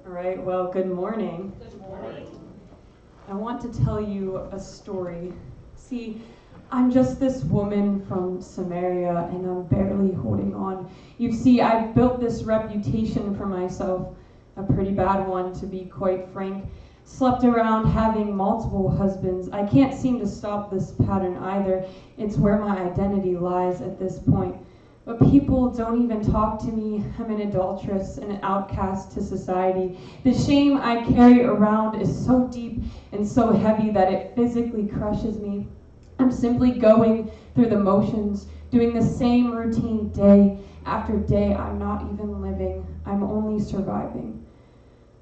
All right, well, good morning. Good morning. I want to tell you a story. See, I'm just this woman from Samaria and I'm barely holding on. You see, I've built this reputation for myself, a pretty bad one to be quite frank. Slept around having multiple husbands. I can't seem to stop this pattern either. It's where my identity lies at this point. But people don't even talk to me. I'm an adulteress, an outcast to society. The shame I carry around is so deep and so heavy that it physically crushes me. I'm simply going through the motions, doing the same routine day after day. I'm not even living. I'm only surviving.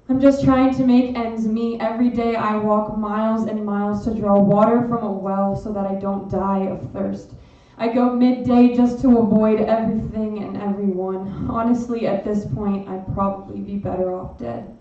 I'm just trying to make ends meet. Every day I walk miles and miles to draw water from a well so that I don't die of thirst. I go midday just to avoid everything and everyone. Honestly, at this point, I'd probably be better off dead.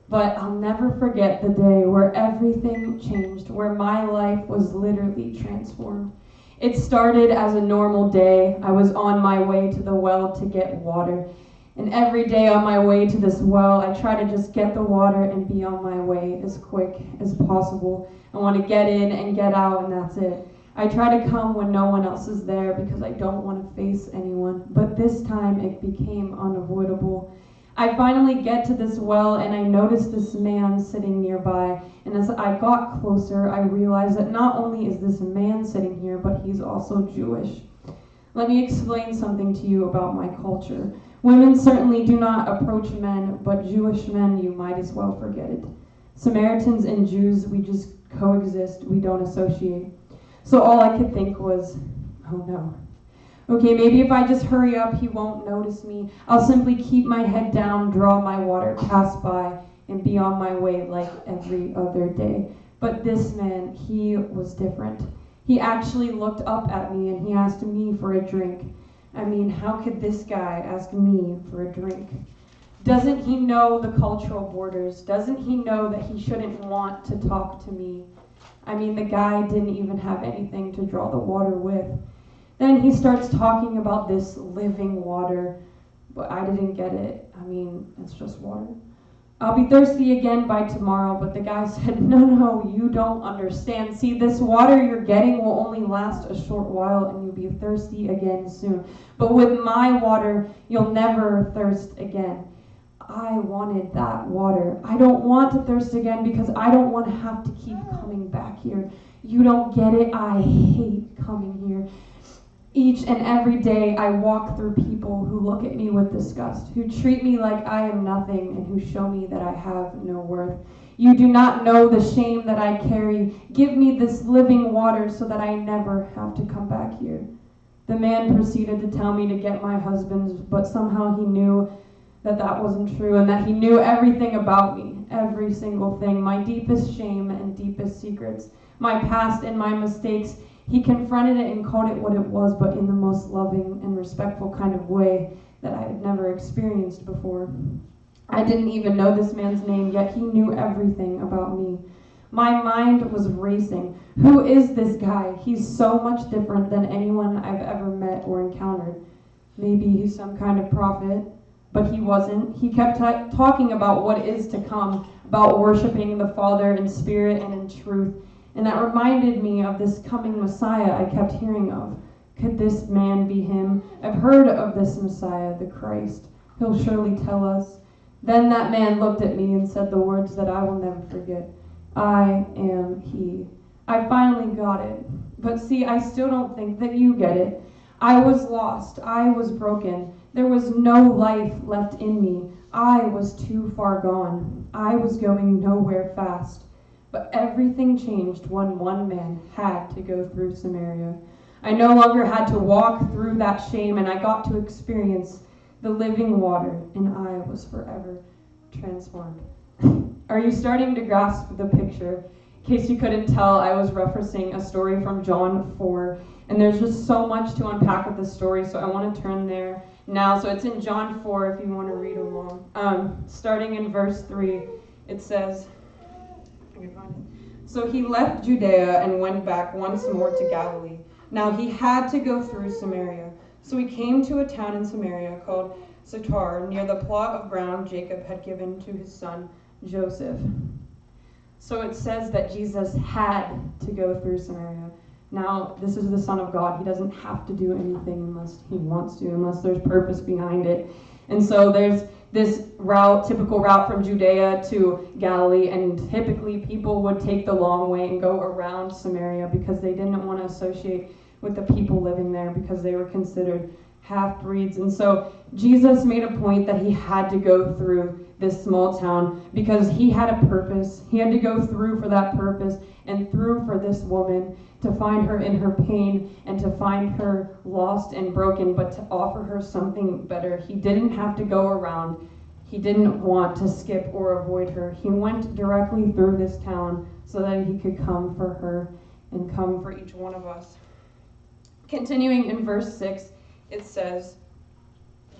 But I'll never forget the day where everything changed, where my life was literally transformed. It started as a normal day. I was on my way to the well to get water. And every day on my way to this well, I try to just get the water and be on my way as quick as possible. I want to get in and get out, and that's it. I try to come when no one else is there because I don't want to face anyone, but this time it became unavoidable. I finally get to this well and I notice this man sitting nearby, and as I got closer, I realized that not only is this man sitting here, but he's also Jewish. Let me explain something to you about my culture. Women certainly do not approach men, but Jewish men, you might as well forget it. Samaritans and Jews, we just coexist, we don't associate. So all I could think was, oh no. Okay, maybe if I just hurry up, he won't notice me. I'll simply keep my head down, draw my water, pass by, and be on my way like every other day. But this man, he was different. He actually looked up at me and he asked me for a drink. I mean, how could this guy ask me for a drink? Doesn't he know the cultural borders? Doesn't he know that he shouldn't want to talk to me? I mean, the guy didn't even have anything to draw the water with. Then he starts talking about this living water, but I didn't get it. I mean, it's just water. I'll be thirsty again by tomorrow, but the guy said, no, you don't understand. See, this water you're getting will only last a short while and you'll be thirsty again soon. But with my water, you'll never thirst again. I wanted that water. I don't want to thirst again because I don't want to have to keep coming back here. You don't get it. I hate coming here. Each and every day I walk through people who look at me with disgust, who treat me like I am nothing, and who show me that I have no worth. You do not know the shame that I carry. Give me this living water so that I never have to come back here. The man proceeded to tell me to get my husband, but somehow he knew that wasn't true, and that he knew everything about me, every single thing, my deepest shame and deepest secrets, my past and my mistakes. He confronted it and called it what it was, but in the most loving and respectful kind of way that I had never experienced before. I didn't even know this man's name, yet he knew everything about me. My mind was racing. Who is this guy? He's so much different than anyone I've ever met or encountered. Maybe he's some kind of prophet. But he wasn't. He kept talking about what is to come, about worshiping the Father in spirit and in truth. And that reminded me of this coming Messiah I kept hearing of. Could this man be him? I've heard of this Messiah, the Christ. He'll surely tell us. Then that man looked at me and said the words that I will never forget. I am he. I finally got it. But see, I still don't think that you get it. I was lost. I was broken. There was no life left in me. I was too far gone. I was going nowhere fast. But everything changed when one man had to go through Samaria. I no longer had to walk through that shame, and I got to experience the living water, and I was forever transformed. Are you starting to grasp the picture? In case you couldn't tell, I was referencing a story from John 4, and there's just so much to unpack with this story, so I want to turn there now. So it's in John 4 if you want to read along. Starting in verse 3, it says, so he left Judea and went back once more to Galilee. Now he had to go through Samaria. So he came to a town in Samaria called Sitar, near the plot of ground Jacob had given to his son Joseph. So it says that Jesus had to go through Samaria. Now, this is the Son of God. He doesn't have to do anything unless he wants to, unless there's purpose behind it. And so there's this route, typical route from Judea to Galilee, and typically people would take the long way and go around Samaria because they didn't want to associate with the people living there because they were considered half-breeds. And so Jesus made a point that he had to go through this small town because he had a purpose. He had to go through for that purpose and through for this woman, to find her in her pain and to find her lost and broken, but to offer her something better. He didn't have to go around. He didn't want to skip or avoid her. He went directly through this town so that he could come for her and come for each one of us. Continuing in verse 6, it says,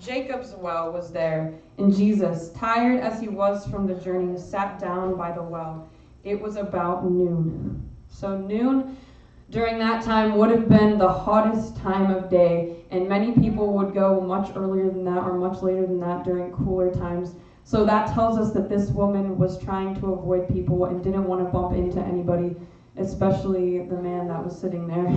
Jacob's well was there, and Jesus, tired as he was from the journey, sat down by the well. It was about noon. So noon during that time would have been the hottest time of day, and many people would go much earlier than that or much later than that during cooler times. So that tells us that this woman was trying to avoid people and didn't want to bump into anybody, especially the man that was sitting there.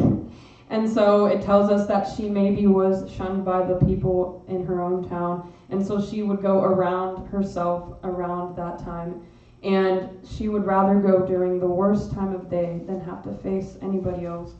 And so it tells us that she maybe was shunned by the people in her own town, and so she would go around herself around that time. And she would rather go during the worst time of day than have to face anybody else.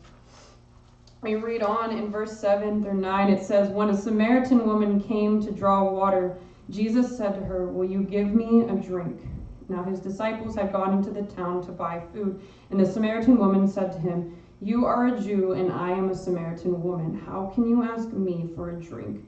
We read on in verse 7 through 9, it says, When a Samaritan woman came to draw water, Jesus said to her, Will you give me a drink? Now his disciples had gone into the town to buy food, and the Samaritan woman said to him, You are a Jew, and I am a Samaritan woman. How can you ask me for a drink?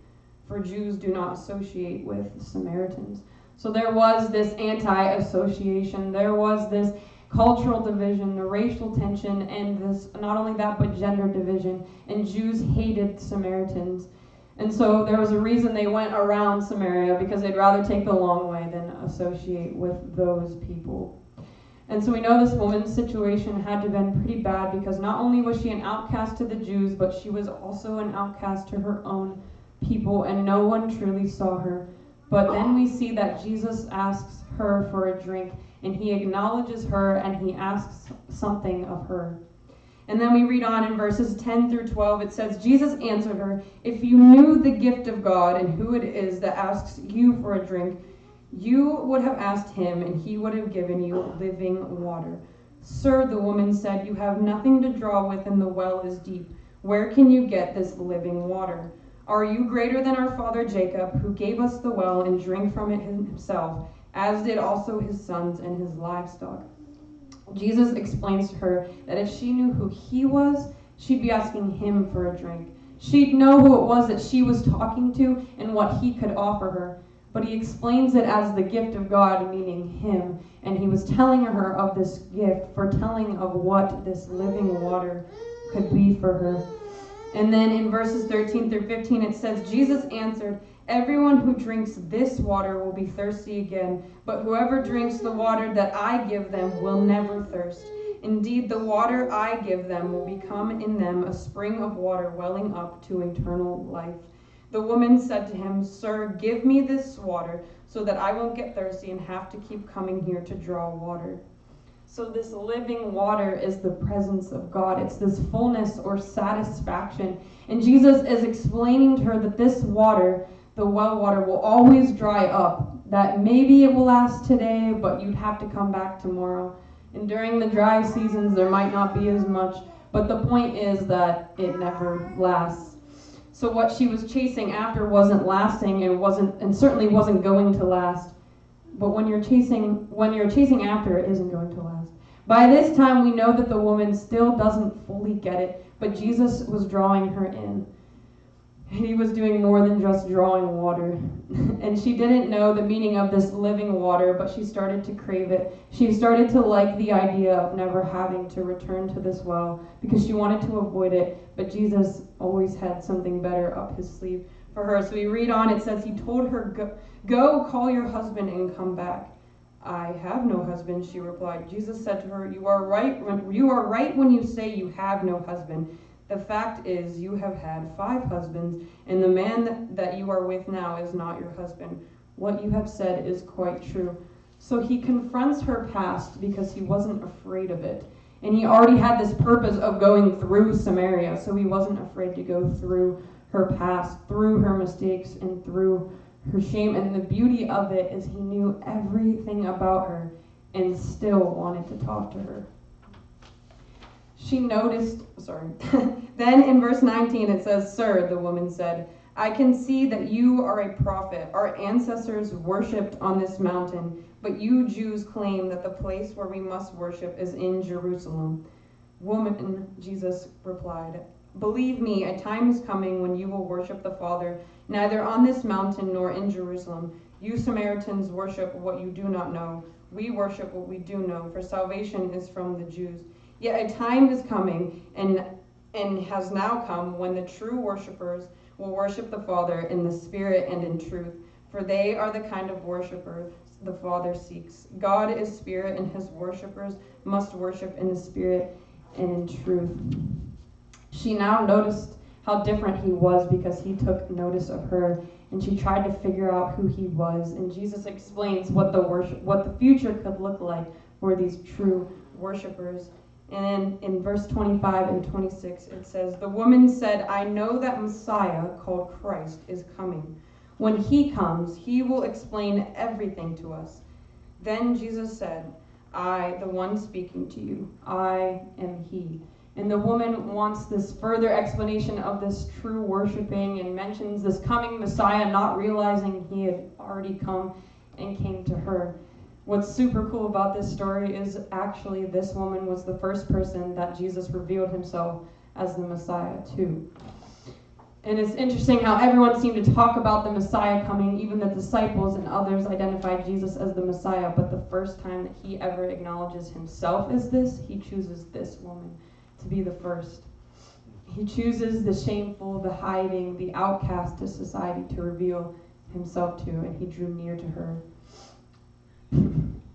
For Jews do not associate with Samaritans. So there was this anti-association, there was this cultural division, the racial tension, and this, not only that, but gender division. And Jews hated Samaritans. And so there was a reason they went around Samaria, because they'd rather take the long way than associate with those people. And so we know this woman's situation had to have been pretty bad, because not only was she an outcast to the Jews, but she was also an outcast to her own people, and no one truly saw her. But then we see that Jesus asks her for a drink, and he acknowledges her, and he asks something of her. And then we read on in verses 10 through 12, it says, Jesus answered her, If you knew the gift of God and who it is that asks you for a drink, you would have asked him, and he would have given you living water. Sir, the woman said, You have nothing to draw with, and the well is deep. Where can you get this living water? Are you greater than our father Jacob, who gave us the well and drank from it himself, as did also his sons and his livestock? Jesus explains to her that if she knew who he was, she'd be asking him for a drink. She'd know who it was that she was talking to and what he could offer her. But he explains it as the gift of God, meaning him. And he was telling her of this gift, foretelling of what this living water could be for her. And then in verses 13 through 15, it says, Jesus answered, Everyone who drinks this water will be thirsty again, but whoever drinks the water that I give them will never thirst. Indeed, the water I give them will become in them a spring of water welling up to eternal life. The woman said to him, Sir, give me this water so that I won't get thirsty and have to keep coming here to draw water. So this living water is the presence of God. It's this fullness or satisfaction. And Jesus is explaining to her that this water, the well water, will always dry up. That maybe it will last today, but you'd have to come back tomorrow. And during the dry seasons, there might not be as much. But the point is that it never lasts. So what she was chasing after wasn't lasting, and certainly wasn't going to last. But when you're chasing after, it isn't going to last. By this time, we know that the woman still doesn't fully get it, but Jesus was drawing her in. He was doing more than just drawing water. And she didn't know the meaning of this living water, but she started to crave it. She started to like the idea of never having to return to this well because she wanted to avoid it, but Jesus always had something better up his sleeve for her. So we read on, it says, he told her, Go, call your husband and come back. I have no husband, she replied. Jesus said to her, You are right when you say you have no husband. The fact is, you have had 5 husbands, and the man that you are with now is not your husband. What you have said is quite true." So he confronts her past because he wasn't afraid of it. And he already had this purpose of going through Samaria, so he wasn't afraid to go through her past, through her mistakes, and through her shame. And the beauty of it is he knew everything about her and still wanted to talk to her. She noticed, Then in verse 19 it says, "Sir," the woman said, "I can see that you are a prophet. Our ancestors worshipped on this mountain, but you Jews claim that the place where we must worship is in Jerusalem." "Woman," Jesus replied, "believe me, a time is coming when you will worship the Father, neither on this mountain nor in Jerusalem. You Samaritans worship what you do not know. We worship what we do know, for salvation is from the Jews. Yet a time is coming, and has now come, when the true worshipers will worship the Father in the Spirit and in truth, for they are the kind of worshipers the Father seeks. God is Spirit, and his worshipers must worship in the Spirit and in truth." She now noticed how different he was because he took notice of her, and she tried to figure out who he was. And Jesus explains what the future could look like for these true worshipers. And in verse 25 and 26, it says, "The woman said, 'I know that Messiah, called Christ, is coming. When he comes, he will explain everything to us.' Then Jesus said, 'I, the one speaking to you, I am he.'" And the woman wants this further explanation of this true worshiping and mentions this coming Messiah, not realizing he had already come and came to her. What's super cool about this story is actually this woman was the first person that Jesus revealed himself as the Messiah to. And it's interesting how everyone seemed to talk about the Messiah coming, even the disciples and others identified Jesus as the Messiah, but the first time that he ever acknowledges himself as this, he chooses this woman to be the first. He chooses the shameful, the hiding, the outcast to society to reveal himself to, and he drew near to her.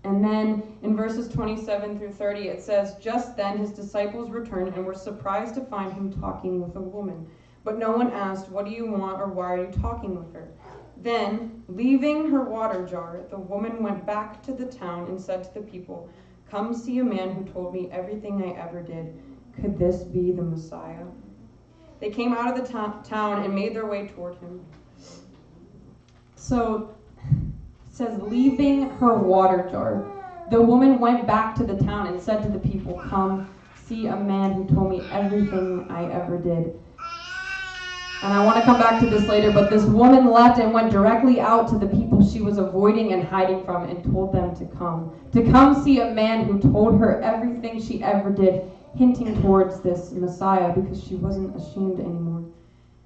And then in verses 27 through 30, it says, "Just then his disciples returned and were surprised to find him talking with a woman. But no one asked, 'What do you want?' or 'Why are you talking with her?' Then, leaving her water jar, the woman went back to the town and said to the people, 'Come see a man who told me everything I ever did. Could this be the Messiah?' They came out of the town and made their way toward him." So it says, leaving her water jar, the woman went back to the town and said to the people, "Come see a man who told me everything I ever did." And I want to come back to this later, but this woman left and went directly out to the people she was avoiding and hiding from and told them to come see a man who told her everything she ever did, hinting towards this Messiah because she wasn't ashamed anymore.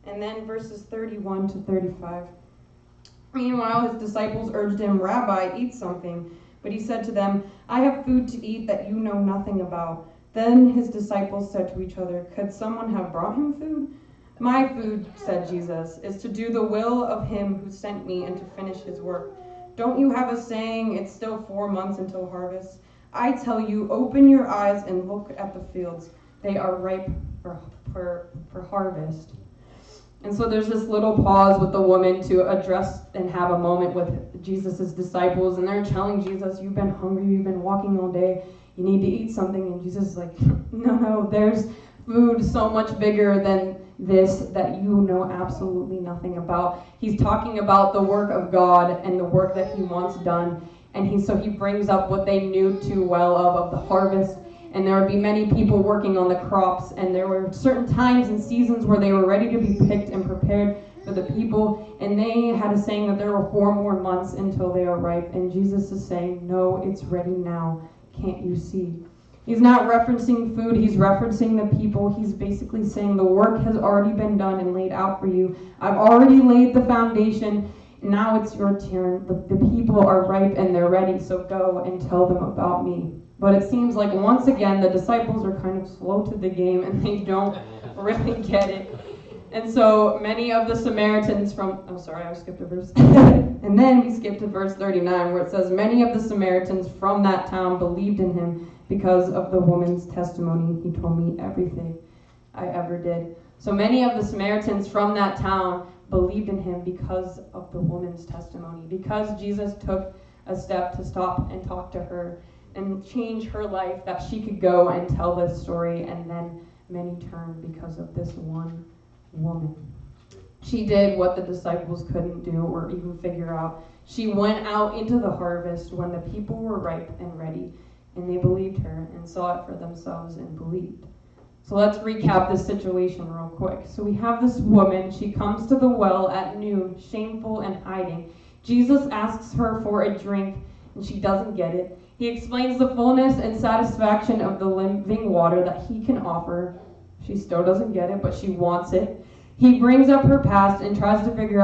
And then verses 31 to 35. "Meanwhile, his disciples urged him, 'Rabbi, eat something.' But he said to them, 'I have food to eat that you know nothing about.' Then his disciples said to each other, 'Could someone have brought him food?' 'My food,' said Jesus, 'is to do the will of him who sent me and to finish his work. Don't you have a saying, it's still 4 months until harvest? I tell you, open your eyes and look at the fields. They are ripe for harvest.'" And so there's this little pause with the woman to address and have a moment with Jesus' disciples, and they're telling Jesus, "You've been hungry, you've been walking all day, you need to eat something." And Jesus is like, no, there's food so much bigger than this that you know absolutely nothing about. He's talking about the work of God and the work that he wants done. And he brings up what they knew too well of the harvest. And there would be many people working on the crops, and there were certain times and seasons where they were ready to be picked and prepared for the people. And they had a saying that there were 4 more months until they are ripe. And Jesus is saying, no, it's ready now. Can't you see? He's not referencing food, he's referencing the people. He's basically saying the work has already been done and laid out for you. I've already laid the foundation. Now it's your turn. The people are ripe and they're ready, so go and tell them about me. But it seems like once again the disciples are kind of slow to the game and they don't really get it. And so many of the Samaritans I skipped a verse. And then we skip to verse 39 where it says, "Many of the Samaritans from that town believed in him because of the woman's testimony. He told me everything I ever did. So many of the Samaritans from that town believed in him because of the woman's testimony, because Jesus took a step to stop and talk to her and change her life, that she could go and tell this story, and then many turned because of this one woman. She did what the disciples couldn't do or even figure out. She went out into the harvest when the people were ripe and ready, and they believed her and saw it for themselves and believed. So let's recap this situation real quick. So we have this woman. She comes to the well at noon, shameful and hiding. Jesus asks her for a drink, and she doesn't get it. He explains the fullness and satisfaction of the living water that he can offer. She still doesn't get it, but she wants it. He brings up her past and she tries to figure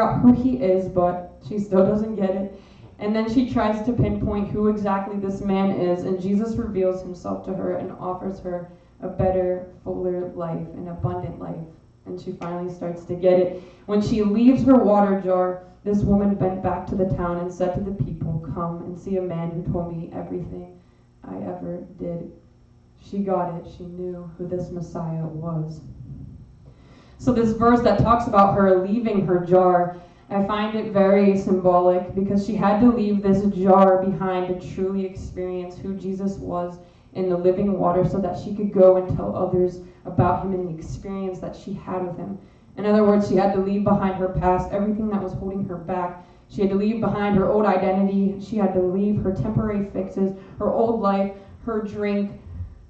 out who he is, but she still doesn't get it. And then she tries to pinpoint who exactly this man is, and Jesus reveals himself to her and offers her a better, fuller life, an abundant life. And she finally starts to get it. When she leaves her water jar, this woman went back to the town and said to the people, "Come and see a man who told me everything I ever did." She got it. She knew who this Messiah was. So this verse that talks about her leaving her jar, I find it very symbolic, because she had to leave this jar behind to truly experience who Jesus was in the living water, so that she could go and tell others about him and the experience that she had with him. In other words, she had to leave behind her past, everything that was holding her back. She had to leave behind her old identity. She had to leave her temporary fixes, her old life, her drink,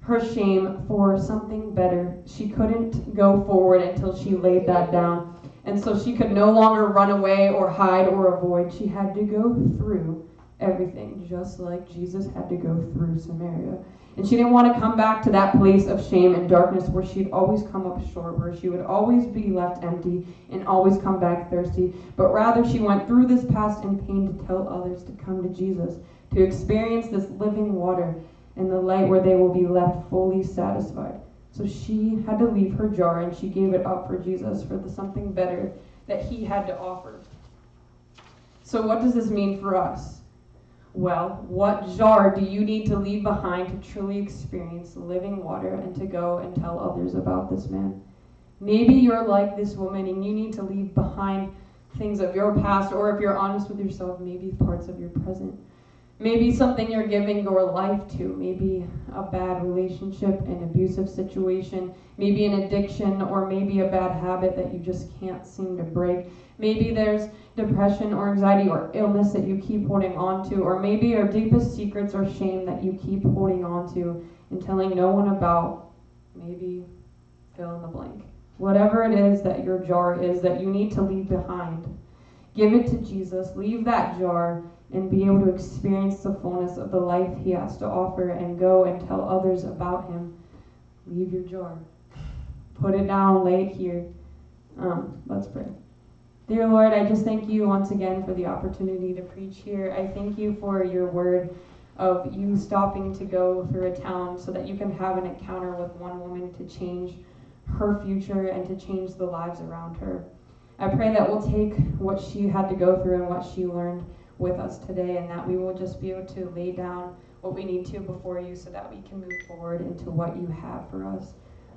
her shame, for something better. She couldn't go forward until she laid that down. And so she could no longer run away or hide or avoid. She had to go through everything, just like Jesus had to go through Samaria. And she didn't want to come back to that place of shame and darkness where she'd always come up short, where she would always be left empty and always come back thirsty. But rather, she went through this past in pain to tell others to come to Jesus, to experience this living water and the light where they will be left fully satisfied. So she had to leave her jar, and she gave it up for Jesus, for the something better that he had to offer. So what does this mean for us? Well, what jar do you need to leave behind to truly experience living water and to go and tell others about this man? Maybe you're like this woman and you need to leave behind things of your past, or if you're honest with yourself, maybe parts of your present. Maybe something you're giving your life to, maybe a bad relationship, an abusive situation, maybe an addiction, or maybe a bad habit that you just can't seem to break. Maybe there's depression or anxiety or illness that you keep holding on to, or maybe your deepest secrets or shame that you keep holding on to and telling no one about. Maybe fill in the blank. Whatever it is that your jar is that you need to leave behind, give it to Jesus, leave that jar, and be able to experience the fullness of the life he has to offer and go and tell others about him. Leave your jar. Put it down, lay it here. Let's pray. Dear Lord, I just thank you once again for the opportunity to preach here. I thank you for your word of you stopping to go through a town so that you can have an encounter with one woman to change her future and to change the lives around her. I pray that we'll take what she had to go through and what she learned with us today, and that we will just be able to lay down what we need to before you so that we can move forward into what you have for us.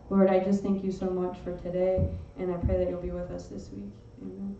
Lord, I just thank you so much for today, and I pray that you'll be with us this week. Amen.